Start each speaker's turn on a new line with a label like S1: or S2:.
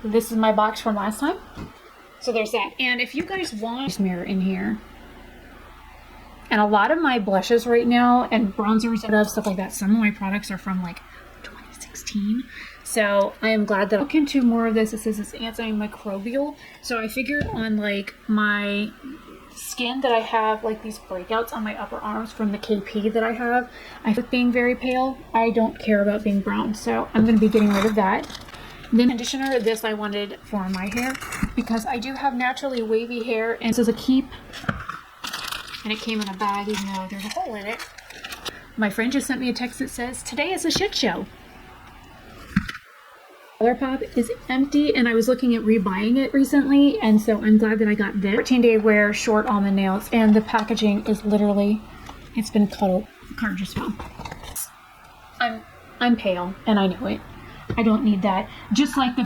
S1: this is my box from last time. So there's that. And if you guys want this mirror in here, and a lot of my blushes right now and bronzers and stuff like that, some of my products are from like 2016. So I am glad that I'll look into more of this. It says it's antimicrobial. So I figured on like my skin that I have like these breakouts on my upper arms from the KP that I have. I feel like being very pale. I don't care about being brown. So I'm going to be getting rid of that. Then conditioner, this I wanted for my hair because I do have naturally wavy hair, and this is a keep, and it came in a bag even though there's a hole in it. My friend just sent me a text that says, today is a shit show. ColourPop is empty, and I was looking at rebuying it recently, and so I'm glad that I got this 14-day wear short almond nails, and the packaging is literally, it's been cuddled. The card just fell. I'm pale, and I know it. I don't need that. Just like the